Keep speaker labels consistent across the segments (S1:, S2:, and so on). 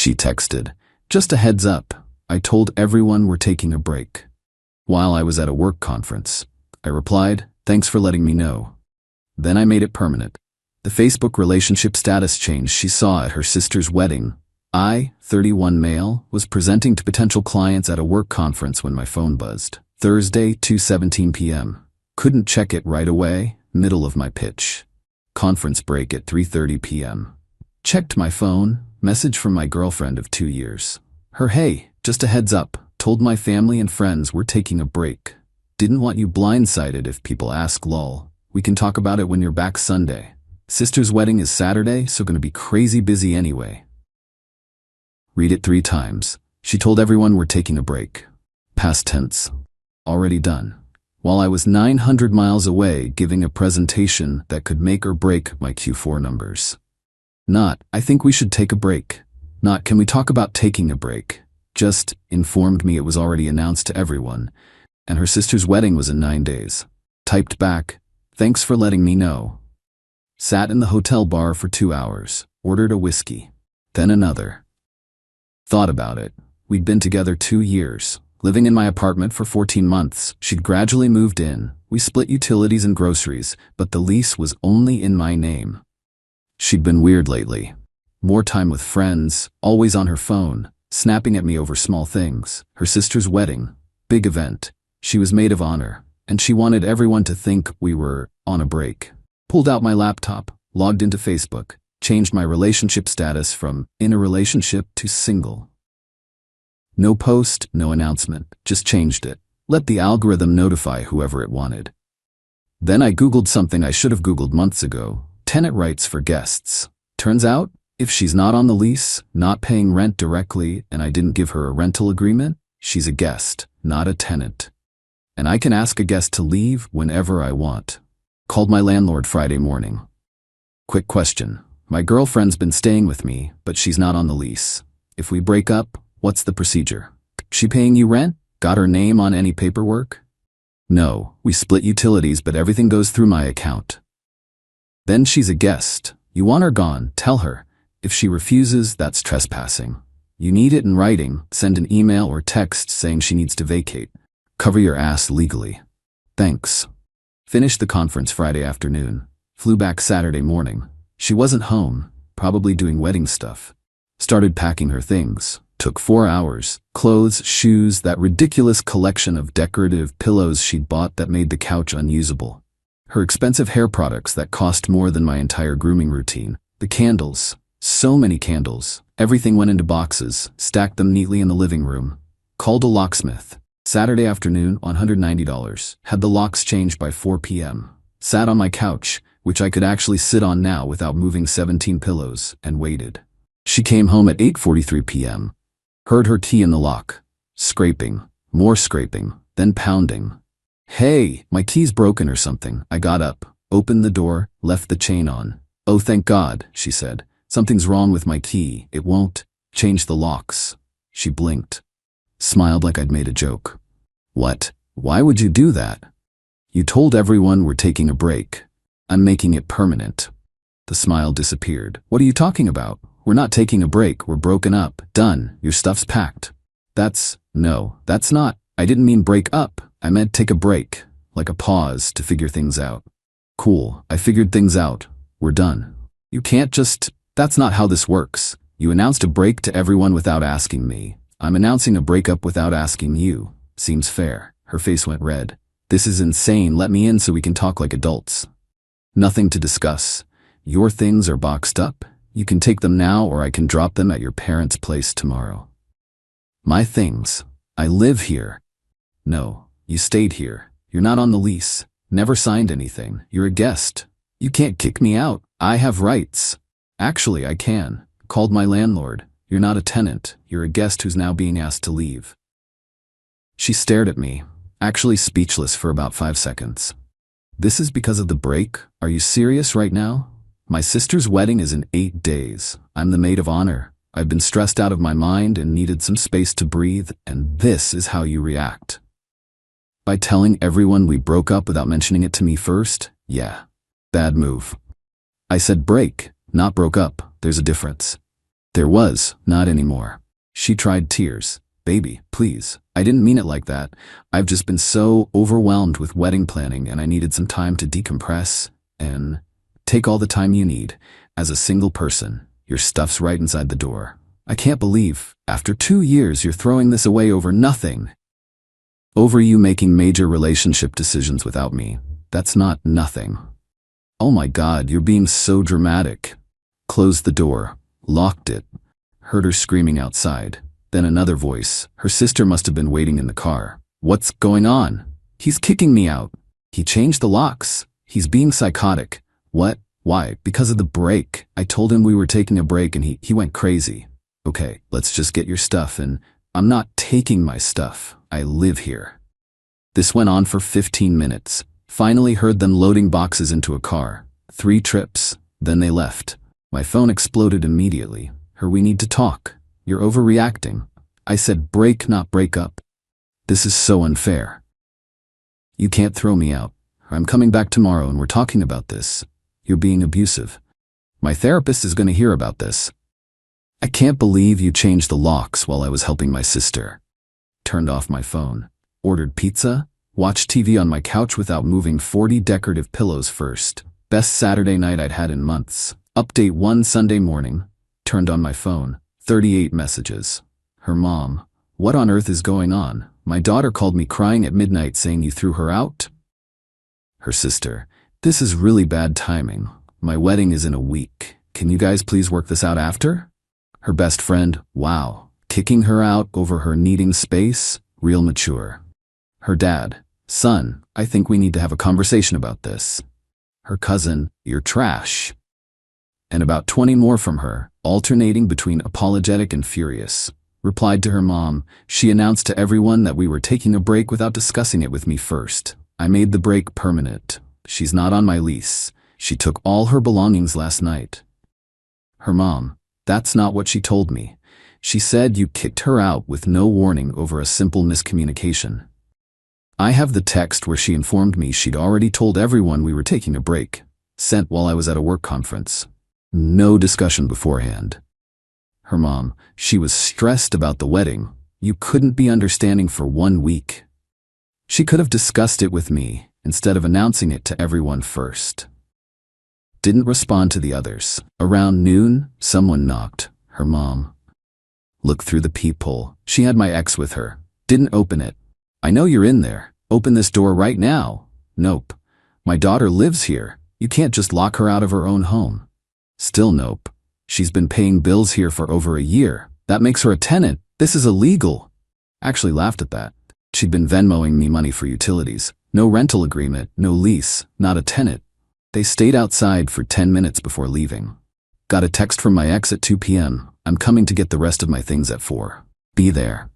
S1: She texted, "Just a heads up, I told everyone we're taking a break." While I was at a work conference, I replied, "Thanks for letting me know." Then I made it permanent. The Facebook relationship status change she saw at her sister's wedding. I, 31 male, was presenting to potential clients at a work conference when my phone buzzed. Thursday, 2:17 p.m. Couldn't check it right away, middle of my pitch. Conference break at 3:30 p.m. Checked my phone, message from my girlfriend of 2 years. Her, "Hey, just a heads up, told my family and friends we're taking a break. Didn't want you blindsided if people ask, lol. We can talk about it when you're back Sunday. Sister's wedding is Saturday, so gonna be crazy busy anyway." Read it 3 times. She told everyone we're taking a break. Past tense. Already done. While I was 900 miles away giving a presentation that could make or break my Q4 numbers. Not, "I think we should take a break." Not, "Can we talk about taking a break?" Just informed me it was already announced to everyone, and her sister's wedding was in 9 days. Typed back, "Thanks for letting me know." Sat in the hotel bar for 2 hours, ordered a whiskey, then another. Thought about it. We'd been together 2 years, living in my apartment for 14 months. She'd gradually moved in. We split utilities and groceries, but the lease was only in my name. She'd been weird lately. More time with friends, always on her phone, snapping at me over small things. Her sister's wedding, big event. She was maid of honor, and she wanted everyone to think we were on a break. Pulled out my laptop, logged into Facebook, changed my relationship status from in a relationship to single. No post, no announcement, just changed it. Let the algorithm notify whoever it wanted. Then I Googled something I should have Googled months ago: tenant rights for guests. Turns out, if she's not on the lease, not paying rent directly, and I didn't give her a rental agreement, she's a guest, not a tenant. And I can ask a guest to leave whenever I want. Called my landlord Friday morning. Quick question. My girlfriend's been staying with me, but she's not on the lease. If we break up, what's the procedure? She paying you rent? Got her name on any paperwork? No, we split utilities, but everything goes through my account. Then she's a guest. You want her gone, tell her. If she refuses, that's trespassing. You need it in writing, send an email or text saying she needs to vacate. Cover your ass legally. Thanks. Finished the conference Friday afternoon. Flew back Saturday morning. She wasn't home, probably doing wedding stuff. Started packing her things. Took 4 hours. Clothes, shoes, that ridiculous collection of decorative pillows she'd bought that made the couch unusable. Her expensive hair products that cost more than my entire grooming routine. The candles. So many candles. Everything went into boxes, stacked them neatly in the living room. Called a locksmith. Saturday afternoon, $190. Had the locks changed by 4 p.m. Sat on my couch, which I could actually sit on now without moving 17 pillows, and waited. She came home at 8:43 p.m. Heard her key in the lock. Scraping. More scraping. Then pounding. "Hey, my key's broken or something." I got up, opened the door, left the chain on. "Oh, thank God," she said. "Something's wrong with my key. It won't change the locks." She blinked. Smiled like I'd made a joke. "What? Why would you do that?" "You told everyone we're taking a break. I'm making it permanent." The smile disappeared. "What are you talking about? We're not taking a break. We're broken up. Done. Your stuff's packed." No, that's not. I didn't mean break up. I meant take a break, like a pause to figure things out." "Cool. I figured things out. We're done." "You can't just... That's not how this works. You announced a break to everyone without asking me. I'm announcing a breakup without asking you. Seems fair." Her face went red. "This is insane. Let me in so we can talk like adults." "Nothing to discuss. Your things are boxed up. You can take them now, or I can drop them at your parents' place tomorrow." "My things. I live here." "No, you stayed here. You're not on the lease. Never signed anything. You're a guest. You can't kick me out. I have rights." "Actually, I can. Called my landlord. You're not a tenant. You're a guest who's now being asked to leave." She stared at me, actually speechless for about 5 seconds. "This is because of the break? Are you serious right now? My sister's wedding is in 8 days. I'm the maid of honor. I've been stressed out of my mind and needed some space to breathe, and this is how you react. By telling everyone we broke up without mentioning it to me first? Yeah. Bad move." I said break, not broke up. There's a difference. There was, not anymore. She tried tears. Baby, please. I didn't mean it like that. I've just been so overwhelmed with wedding planning and I needed some time to decompress and take all the time you need. As a single person, your stuff's right inside the door. I can't believe, after 2 years, you're throwing this away over nothing. Over you making major relationship decisions without me. That's not nothing. Oh my God, you're being so dramatic. Closed the door, locked it, heard her screaming outside. Then another voice. Her sister must have been waiting in the car. What's going on? He's kicking me out. He changed the locks. He's being psychotic. What? Why? Because of the break. I told him we were taking a break and he went crazy. Okay, let's just get your stuff and I'm not taking my stuff. I live here. This went on for 15 minutes. Finally heard them loading boxes into a car. 3 trips. Then they left. My phone exploded immediately. We need to talk. You're overreacting. I said break, not break up. This is so unfair. You can't throw me out. I'm coming back tomorrow and we're talking about this. You're being abusive. My therapist is going to hear about this. I can't believe you changed the locks while I was helping my sister. Turned off my phone. Ordered pizza. Watched TV on my couch without moving 40 decorative pillows first. Best Saturday night I'd had in months. Update 1 Sunday morning. Turned on my phone. 38 messages. Her mom. What on earth is going on? My daughter called me crying at midnight saying you threw her out. Her sister. This is really bad timing. My wedding is in a week. Can you guys please work this out after? Her best friend. Wow. Kicking her out over her needing space? Real mature. Her dad. Son, I think we need to have a conversation about this. Her cousin. You're trash. And about 20 more from her, alternating between apologetic and furious. Replied to her mom. She announced to everyone that we were taking a break without discussing it with me first. I made the break permanent. She's not on my lease. She took all her belongings last night. Her mom. That's not what she told me. She said you kicked her out with no warning over a simple miscommunication. I have the text where she informed me she'd already told everyone we were taking a break. Sent while I was at a work conference. No discussion beforehand. Her mom. She was stressed about the wedding. You couldn't be understanding for 1 week. She could have discussed it with me instead of announcing it to everyone first. Didn't respond to the others. Around noon, someone knocked. Her mom. Looked through the peephole. She had my ex with her. Didn't open it. I know you're in there. Open this door right now. Nope. My daughter lives here. You can't just lock her out of her own home. Still nope. She's been paying bills here for over a year. That makes her a tenant. This is illegal. Actually laughed at that. She'd been Venmoing me money for utilities. No rental agreement, no lease, not a tenant. They stayed outside for 10 minutes before leaving. Got a text from my ex at 2 p.m. I'm coming to get the rest of my things at 4. Be there.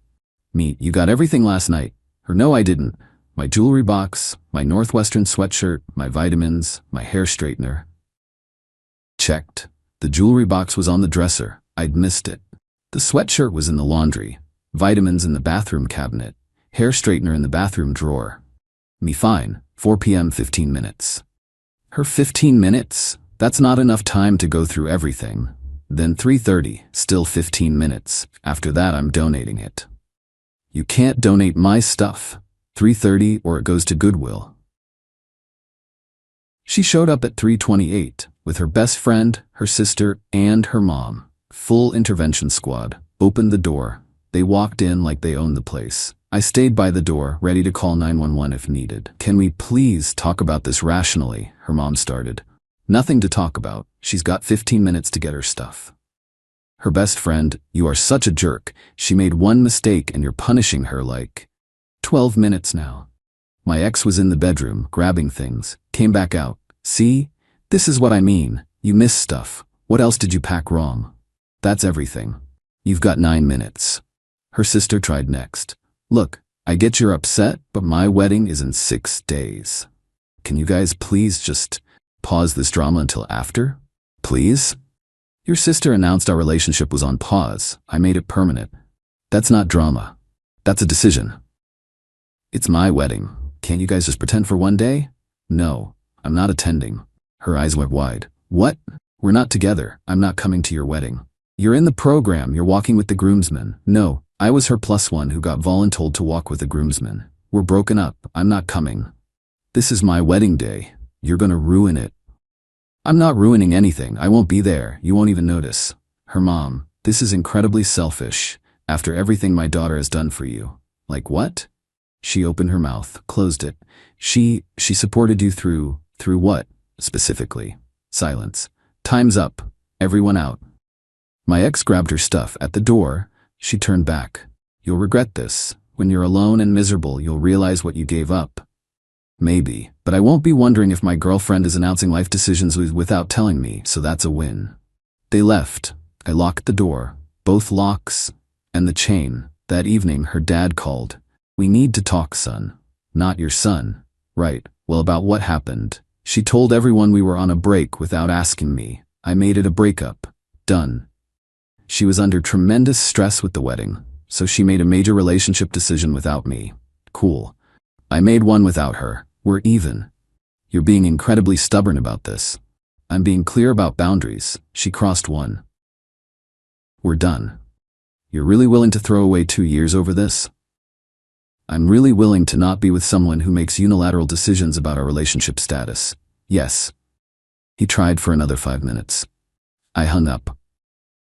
S1: Me, you got everything last night. Or no, I didn't. My jewelry box, my Northwestern sweatshirt, my vitamins, my hair straightener. Checked. The jewelry box was on the dresser. I'd missed it. The sweatshirt was in the laundry. Vitamins in the bathroom cabinet. Hair straightener in the bathroom drawer. Me fine. 4 p.m. 15 minutes. Her 15 minutes? That's not enough time to go through everything. Then 3:30, still 15 minutes. After that, I'm donating it. You can't donate my stuff. 3:30 or it goes to Goodwill. She showed up at 3:28 with her best friend, her sister, and her mom. Full intervention squad. Opened the door. They walked in like they owned the place. I stayed by the door, ready to call 911 if needed. Can we please talk about this rationally? Her mom started. Nothing to talk about. She's got 15 minutes to get her stuff. Her best friend, you are such a jerk. She made one mistake and you're punishing her like 12 minutes now. My ex was in the bedroom, grabbing things. Came back out. See? This is what I mean. You missed stuff. What else did you pack wrong? That's everything. You've got 9 minutes. Her sister tried next. Look, I get you're upset, but my wedding is in 6 days. Can you guys please just pause this drama until after? Please? Your sister announced our relationship was on pause. I made it permanent. That's not drama. That's a decision. It's my wedding. Can't you guys just pretend for 1 day? No, I'm not attending. Her eyes went wide. What? We're not together. I'm not coming to your wedding. You're in the program, you're walking with the groomsmen. No, I was her +1 who got voluntold to walk with the groomsmen. We're broken up, I'm not coming. This is my wedding day. You're gonna ruin it. I'm not ruining anything, I won't be there, you won't even notice. Her mom, this is incredibly selfish, after everything my daughter has done for you. Like what? She opened her mouth, closed it. She supported you through what, specifically? Silence. Time's up. Everyone out. My ex grabbed her stuff at the door. She turned back. You'll regret this. When you're alone and miserable, you'll realize what you gave up. Maybe, but I won't be wondering if my girlfriend is announcing life decisions without telling me, so that's a win. They left. I locked the door, both locks, and the chain. That evening, her dad called. We need to talk, son. Not your son. Right, well, about what happened. She told everyone we were on a break without asking me. I made it a breakup. Done. She was under tremendous stress with the wedding, so she made a major relationship decision without me. Cool. I made one without her. We're even. You're being incredibly stubborn about this. I'm being clear about boundaries. She crossed one. We're done. You're really willing to throw away 2 years over this? I'm really willing to not be with someone who makes unilateral decisions about our relationship status. Yes. He tried for another 5 minutes. I hung up.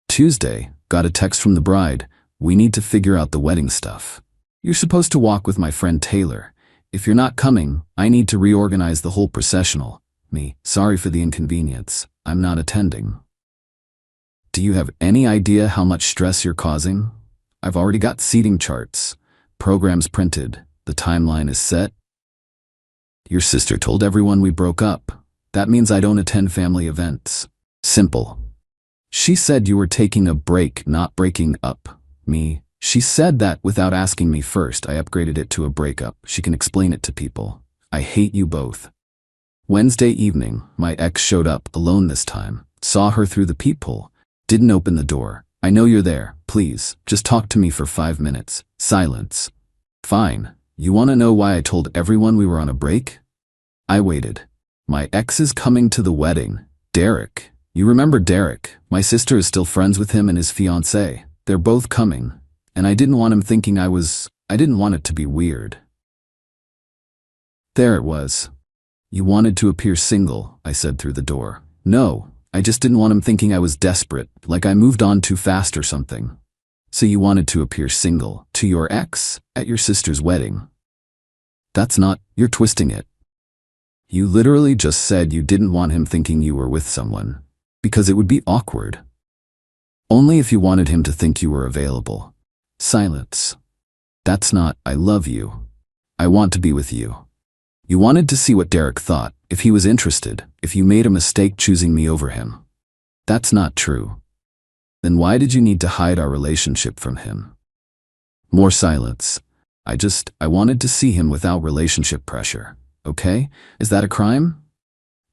S1: Tuesday, got a text from the bride. We need to figure out the wedding stuff. You're supposed to walk with my friend Taylor. If you're not coming, I need to reorganize the whole processional. Me, sorry for the inconvenience. I'm not attending. Do you have any idea how much stress you're causing? I've already got seating charts. Programs printed. The timeline is set. Your sister told everyone we broke up. That means I don't attend family events. Simple. She said you were taking a break, not breaking up. Me. She said that without asking me first. I upgraded it to a breakup. She can explain it to people. I hate you both. Wednesday evening, my ex showed up, alone this time. Saw her through the peephole. Didn't open the door. I know you're there. Please, just talk to me for 5 minutes. Silence. Fine. You want to know why I told everyone we were on a break? I waited. My ex is coming to the wedding. Derek. You remember Derek? My sister is still friends with him and his fiancée. They're both coming. And I didn't want him thinking I didn't want it to be weird. There it was. You wanted to appear single, I said through the door. No, I just didn't want him thinking I was desperate, like I moved on too fast or something. So you wanted to appear single, to your ex, at your sister's wedding. That's not, you're twisting it. You literally just said you didn't want him thinking you were with someone, because it would be awkward. Only if you wanted him to think you were available. Silence. That's not, I love you. I want to be with you. You wanted to see what Derek thought, if he was interested, if you made a mistake choosing me over him. That's not true. Then why did you need to hide our relationship from him? More silence. I wanted to see him without relationship pressure. Okay? Is that a crime?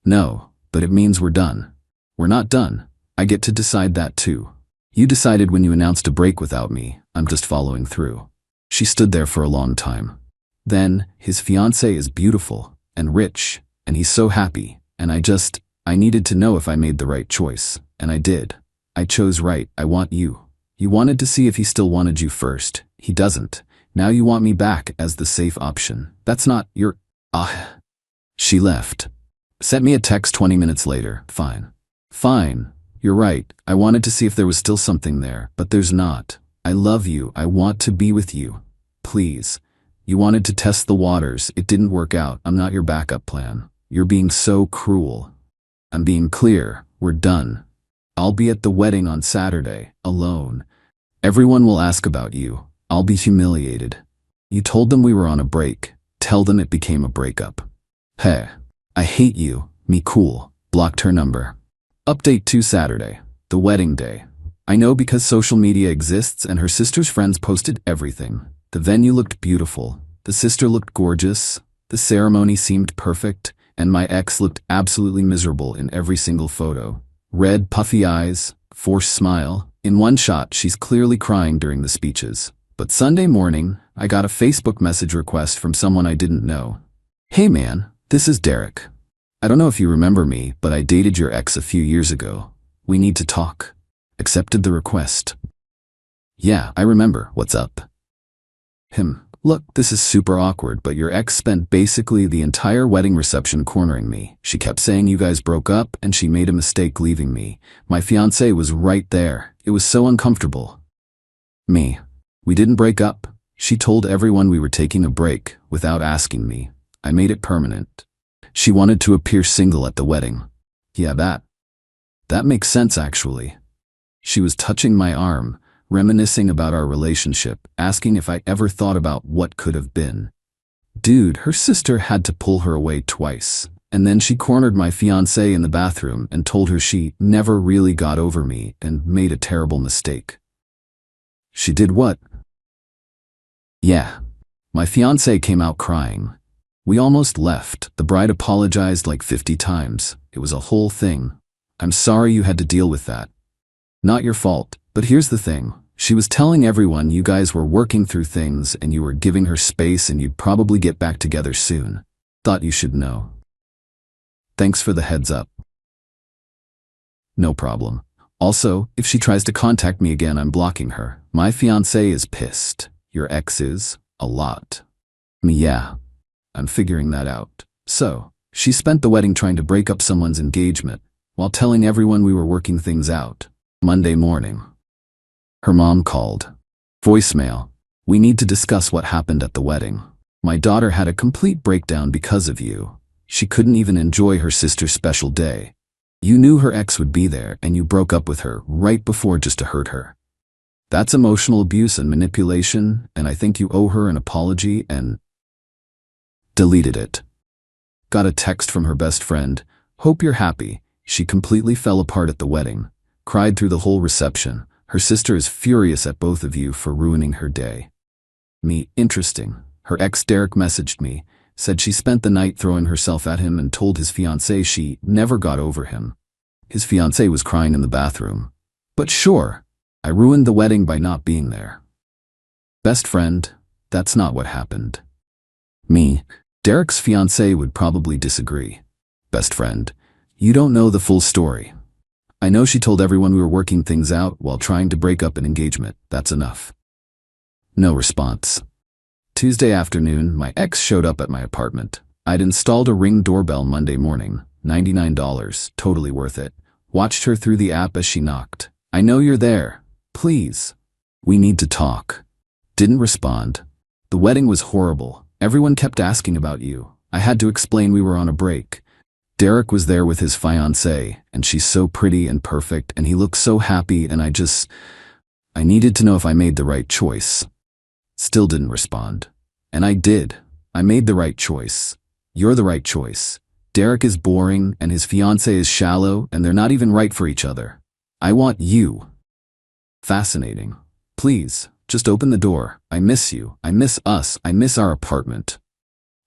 S1: No, but it means we're done. We're not done. I get to decide that too. You decided when you announced a break without me. I'm just following through. She stood there for a long time. Then, his fiancée is beautiful and rich, and he's so happy, and I needed to know if I made the right choice, and I did. I chose right. I want you. You wanted to see if he still wanted you first. He doesn't. Now you want me back as the safe option. That's not your... She left. Sent me a text 20 minutes later. Fine. Fine. You're right. I wanted to see if there was still something there, but there's not. I love you. I want to be with you. Please. You wanted to test the waters. It didn't work out. I'm not your backup plan. You're being so cruel. I'm being clear. We're done. I'll be at the wedding on Saturday, alone. Everyone will ask about you. I'll be humiliated. You told them we were on a break. Tell them it became a breakup. Hey, I hate you. Me cool. Blocked her number. Update 2 Saturday, the wedding day. I know because social media exists and her sister's friends posted everything. The venue looked beautiful. The sister looked gorgeous. The ceremony seemed perfect. And my ex looked absolutely miserable in every single photo. Red, puffy eyes, forced smile. In one shot, she's clearly crying during the speeches. But Sunday morning, I got a Facebook message request from someone I didn't know. Hey man, this is Derek. I don't know if you remember me, but I dated your ex a few years ago. We need to talk. Accepted the request. Yeah, I remember. What's up? Look, this is super awkward, but your ex spent basically the entire wedding reception cornering me. She kept saying you guys broke up and she made a mistake leaving me. My fiancé was right there. It was so uncomfortable. Me. We didn't break up. She told everyone we were taking a break without asking me. I made it permanent. She wanted to appear single at the wedding. Yeah, that makes sense actually. She was touching my arm, reminiscing about our relationship, asking if I ever thought about what could have been. Dude, her sister had to pull her away twice. And then she cornered my fiancé in the bathroom and told her she never really got over me and made a terrible mistake. She did what? Yeah. My fiancé came out crying. We almost left. The bride apologized like 50 times. It was a whole thing. I'm sorry you had to deal with that. Not your fault. But here's the thing. She was telling everyone you guys were working through things and you were giving her space and you'd probably get back together soon. Thought you should know. Thanks for the heads up. No problem. Also, if she tries to contact me again, I'm blocking her. My fiancé is pissed. Your ex is? A lot. Yeah. I'm figuring that out. So, she spent the wedding trying to break up someone's engagement while telling everyone we were working things out. Monday morning. Her mom called. Voicemail. We need to discuss what happened at the wedding. My daughter had a complete breakdown because of you. She couldn't even enjoy her sister's special day. You knew her ex would be there and you broke up with her right before just to hurt her. That's emotional abuse and manipulation, and I think you owe her an apology and deleted it. Got a text from her best friend. Hope you're happy. She completely fell apart at the wedding. Cried through the whole reception. Her sister is furious at both of you for ruining her day. Me, interesting. Her ex Derek messaged me, said she spent the night throwing herself at him and told his fiancé she never got over him. His fiancé was crying in the bathroom. But sure, I ruined the wedding by not being there. Best friend, that's not what happened. Me, Derek's fiancé would probably disagree. Best friend, you don't know the full story. I know she told everyone we were working things out while trying to break up an engagement. That's enough. No response. Tuesday afternoon, my ex showed up at my apartment. I'd installed a Ring doorbell Monday morning. $99, totally worth it. Watched her through the app as she knocked. I know you're there. Please. We need to talk. Didn't respond. The wedding was horrible. Everyone kept asking about you. I had to explain we were on a break. Derek was there with his fiancée, and she's so pretty and perfect, and he looks so happy, and I needed to know if I made the right choice. Still didn't respond. And I did. I made the right choice. You're the right choice. Derek is boring, and his fiancée is shallow, and they're not even right for each other. I want you. Fascinating. Please, just open the door. I miss you. I miss us. I miss our apartment.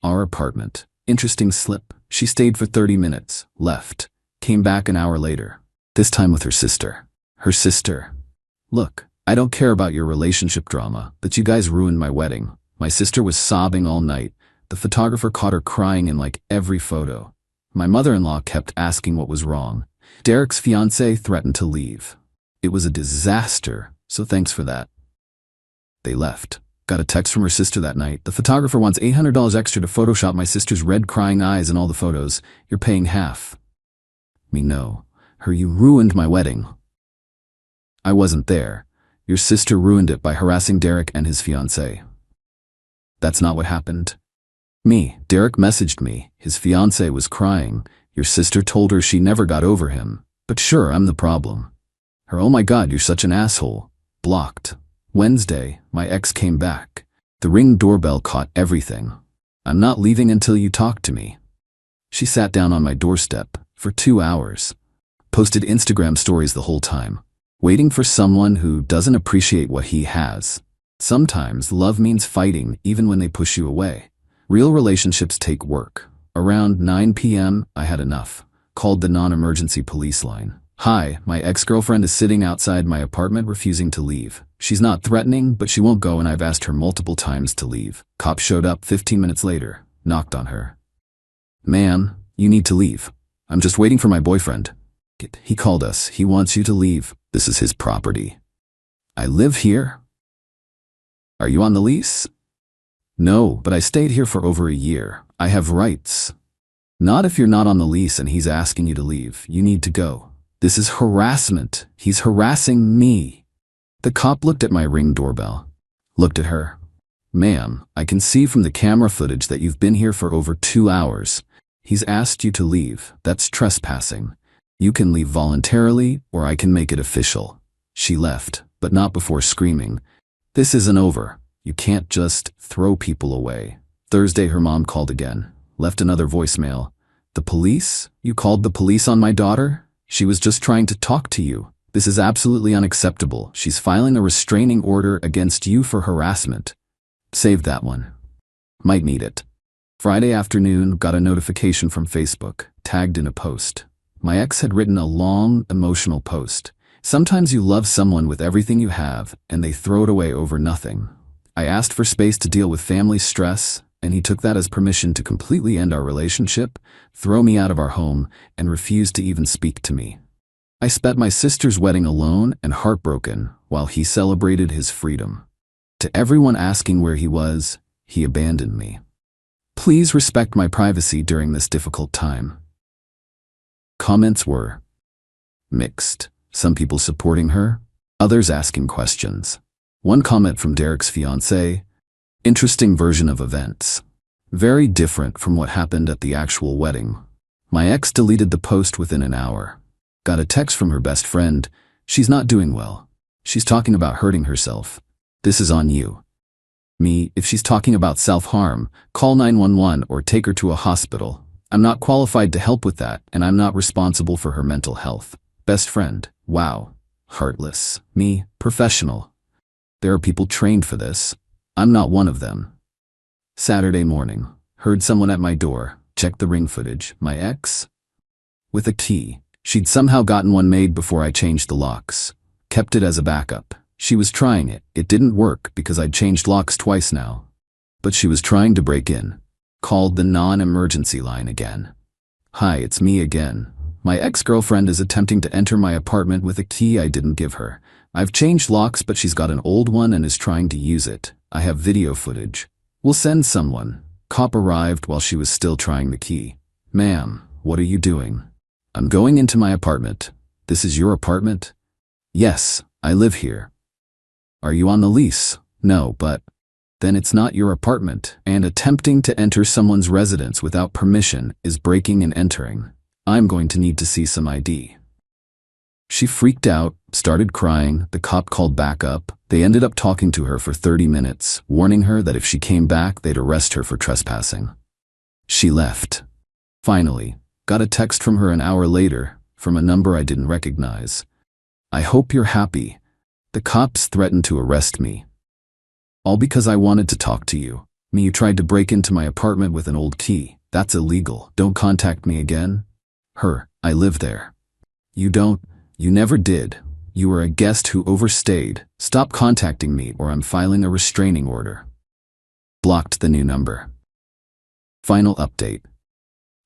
S1: Our apartment. Interesting slip. She stayed for 30 minutes, left, came back an hour later, this time with her sister. Her sister. Look, I don't care about your relationship drama, but you guys ruined my wedding. My sister was sobbing all night. The photographer caught her crying in like every photo. My mother-in-law kept asking what was wrong. Derek's fiancé threatened to leave. It was a disaster, so thanks for that. They left. Got a text from her sister that night. The photographer wants $800 extra to Photoshop my sister's red crying eyes in all the photos. You're paying half. Me no. Her, you ruined my wedding. I wasn't there. Your sister ruined it by harassing Derek and his fiancée. That's not what happened. Me, Derek messaged me. His fiancée was crying. Your sister told her she never got over him. But sure, I'm the problem. Her, oh my God, you're such an asshole. Blocked. Wednesday, my ex came back. The Ring doorbell caught everything. I'm not leaving until you talk to me. She sat down on my doorstep for 2 hours. Posted Instagram stories the whole time. Waiting for someone who doesn't appreciate what he has. Sometimes love means fighting even when they push you away. Real relationships take work. Around 9 p.m., I had enough. Called the non-emergency police line. Hi, my ex-girlfriend is sitting outside my apartment refusing to leave. She's not threatening, but she won't go and I've asked her multiple times to leave. Cop showed up 15 minutes later, knocked on her. Ma'am, you need to leave. I'm just waiting for my boyfriend. He called us. He wants you to leave. This is his property. I live here. Are you on the lease? No, but I stayed here for over a year. I have rights. Not if you're not on the lease and he's asking you to leave. You need to go. This is harassment. He's harassing me. The cop looked at my Ring doorbell. Looked at her. Ma'am, I can see from the camera footage that you've been here for over 2 hours. He's asked you to leave. That's trespassing. You can leave voluntarily, or I can make it official. She left, but not before screaming, "This isn't over. You can't just throw people away." Thursday, her mom called again, left another voicemail. "The police? You called the police on my daughter? She was just trying to talk to you. This is absolutely unacceptable. She's filing a restraining order against you for harassment." Save that one. Might need it. Friday afternoon, got a notification from Facebook, tagged in a post. My ex had written a long, emotional post. Sometimes you love someone with everything you have, and they throw it away over nothing. I asked for space to deal with family stress, and he took that as permission to completely end our relationship, throw me out of our home, and refuse to even speak to me. I spent my sister's wedding alone and heartbroken while he celebrated his freedom. To everyone asking where he was, he abandoned me. Please respect my privacy during this difficult time. Comments were mixed. Some people supporting her, others asking questions. One comment from Derek's fiancée: "Interesting version of events. Very different from what happened at the actual wedding." My ex deleted the post within an hour. Got a text from her best friend: "She's not doing well. She's talking about hurting herself. This is on you." Me: "If she's talking about self-harm, call 911 or take her to a hospital. I'm not qualified to help with that, and I'm not responsible for her mental health." Best friend: "Wow. Heartless." Me: "Professional. There are people trained for this. I'm not one of them." Saturday morning, heard someone at my door, checked the Ring footage. My ex? With a key. She'd somehow gotten one made before I changed the locks. Kept it as a backup. She was trying it. It didn't work because I'd changed locks twice now. But she was trying to break in. Called the non-emergency line again. "Hi, it's me again. My ex-girlfriend is attempting to enter my apartment with a key I didn't give her. I've changed locks, but she's got an old one and is trying to use it. I have video footage. We'll send someone." Cop arrived while she was still trying the key. "Ma'am, what are you doing?" "I'm going into my apartment." "This is your apartment?" "Yes, I live here." "Are you on the lease?" "No, but..." "Then it's not your apartment, and attempting to enter someone's residence without permission is breaking and entering. I'm going to need to see some ID." She freaked out, started crying. The cop called back up. They ended up talking to her for 30 minutes, warning her that if she came back, they'd arrest her for trespassing. She left. Finally, got a text from her an hour later, from a number I didn't recognize. "I hope you're happy. The cops threatened to arrest me. All because I wanted to talk to you. You tried to break into my apartment with an old key. That's illegal. Don't contact me again." Her: "I live there." "You don't. You never did. You were a guest who overstayed. Stop contacting me or I'm filing a restraining order." Blocked the new number. Final update.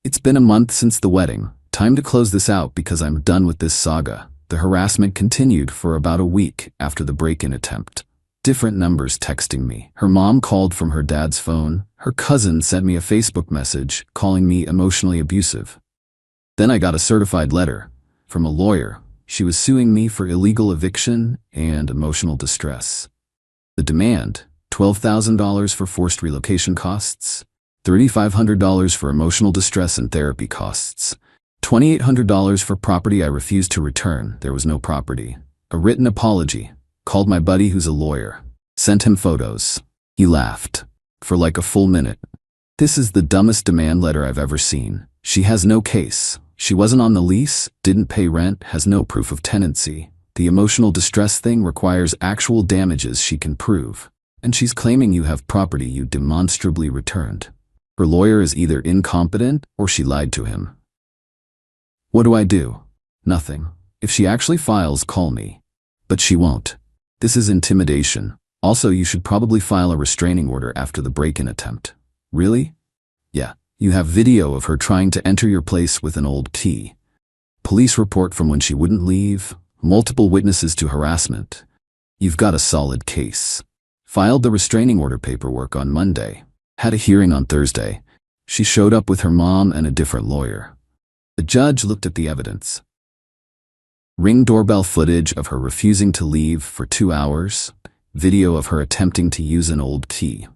S1: It's been a month since the wedding. Time to close this out because I'm done with this saga. The harassment continued for about a week after the break-in attempt. Different numbers texting me. Her mom called from her dad's phone. Her cousin sent me a Facebook message calling me emotionally abusive. Then I got a certified letter from a lawyer. She was suing me for illegal eviction and emotional distress. The demand: $12,000 for forced relocation costs, $3,500 for emotional distress and therapy costs, $2,800 for property I refused to return. There was no property. A written apology. Called my buddy who's a lawyer. Sent him photos. He laughed. For like a full minute. This is the dumbest demand letter I've ever seen. She has no case. She wasn't on the lease, didn't pay rent, has no proof of tenancy. The emotional distress thing requires actual damages she can prove. And she's claiming you have property you demonstrably returned. Her lawyer is either incompetent or she lied to him. What do I do? Nothing. If she actually files, call me. But she won't. This is intimidation. Also, you should probably file a restraining order after the break-in attempt. Really? Yeah. You have video of her trying to enter your place with an old key. Police report from when she wouldn't leave, multiple witnesses to harassment. You've got a solid case. Filed the restraining order paperwork on Monday. Had a hearing on Thursday. She showed up with her mom and a different lawyer. The judge looked at the evidence. Ring doorbell footage of her refusing to leave for 2 hours. Video of her attempting to use an old key.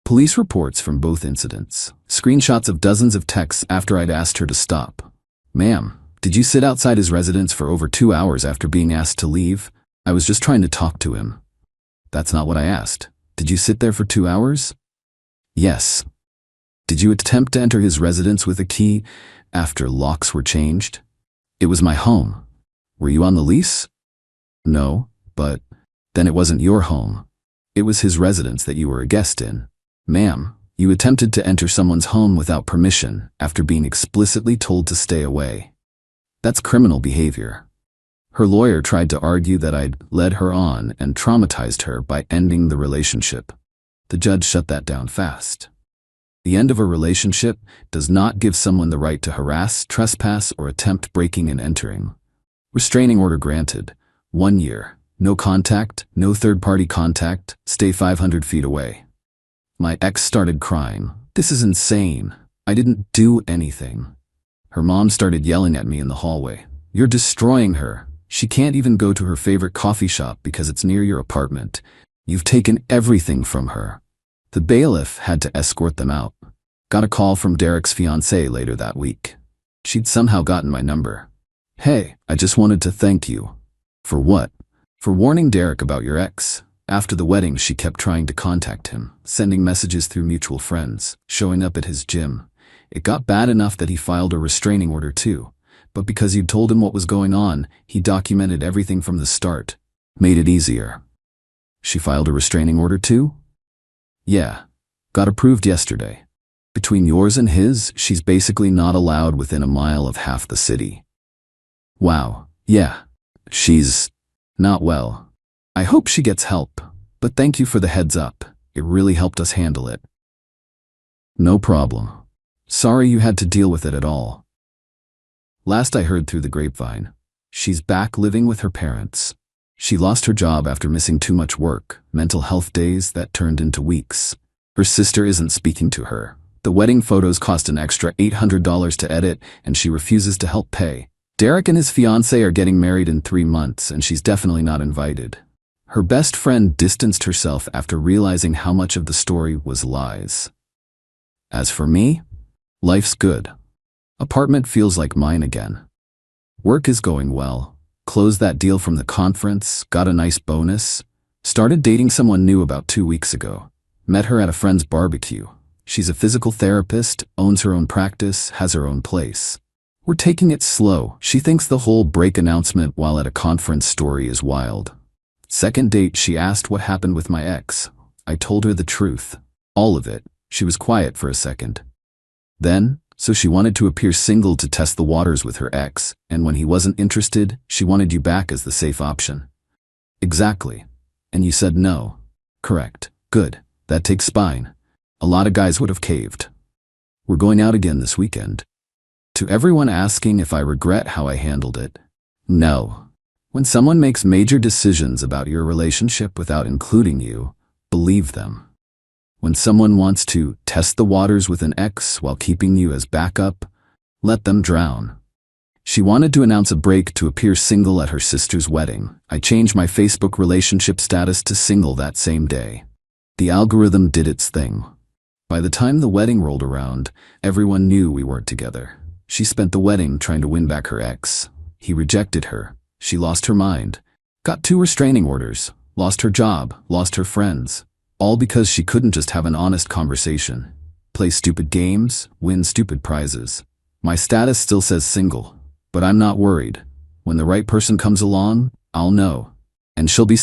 S1: Police reports from both incidents. Screenshots of dozens of texts after I'd asked her to stop. Ma'am, did you sit outside his residence for over 2 hours after being asked to leave? I was just trying to talk to him. That's not what I asked. Did you sit there for 2 hours? Yes. Did you attempt to enter his residence with a key after locks were changed? It was my home. Were you on the lease? No, but then it wasn't your home. It was his residence that you were a guest in. Ma'am, you attempted to enter someone's home without permission after being explicitly told to stay away. That's criminal behavior. Her lawyer tried to argue that I'd led her on and traumatized her by ending the relationship. The judge shut that down fast. The end of a relationship does not give someone the right to harass, trespass, or attempt breaking and entering. Restraining order granted. 1 year. No contact, no third-party contact, stay 500 feet away. My ex started crying. This is insane. I didn't do anything. Her mom started yelling at me in the hallway. You're destroying her. She can't even go to her favorite coffee shop because it's near your apartment. You've taken everything from her. The bailiff had to escort them out. Got a call from Derek's fiancée later that week. She'd somehow gotten my number. Hey, I just wanted to thank you. For what? For warning Derek about your ex. After the wedding, she kept trying to contact him, sending messages through mutual friends, showing up at his gym. It got bad enough that he filed a restraining order too. But because you'd told him what was going on, he documented everything from the start. Made it easier. She filed a restraining order too? Yeah. Got approved yesterday. Between yours and his, she's basically not allowed within a mile of half the city. Wow. Yeah. She's not well. I hope she gets help, but thank you for the heads up. It really helped us handle it. No problem. Sorry you had to deal with it at all. Last I heard through the grapevine, she's back living with her parents. She lost her job after missing too much work, mental health days that turned into weeks. Her sister isn't speaking to her. The wedding photos cost an extra $800 to edit, and she refuses to help pay. Derek and his fiancée are getting married in 3 months, and she's definitely not invited. Her best friend distanced herself after realizing how much of the story was lies. As for me, life's good. Apartment feels like mine again. Work is going well. Closed that deal from the conference, got a nice bonus. Started dating someone new about 2 weeks ago. Met her at a friend's barbecue. She's a physical therapist, owns her own practice, has her own place. We're taking it slow. She thinks the whole break announcement while at a conference story is wild. Second date, she asked what happened with my ex. I told her the truth. All of it. She was quiet for a second. Then, so she wanted to appear single to test the waters with her ex, and when he wasn't interested, she wanted you back as the safe option. Exactly. And you said no. Correct. Good. That takes spine. A lot of guys would have caved. We're going out again this weekend. To everyone asking if I regret how I handled it, no. When someone makes major decisions about your relationship without including you, believe them. When someone wants to test the waters with an ex while keeping you as backup, let them drown. She wanted to announce a break to appear single at her sister's wedding. I changed my Facebook relationship status to single that same day. The algorithm did its thing. By the time the wedding rolled around, everyone knew we weren't together. She spent the wedding trying to win back her ex. He rejected her. She lost her mind. Got 2 restraining orders. Lost her job. Lost her friends. All because she couldn't just have an honest conversation. Play stupid games. Win stupid prizes. My status still says single. But I'm not worried. When the right person comes along, I'll know. And she'll be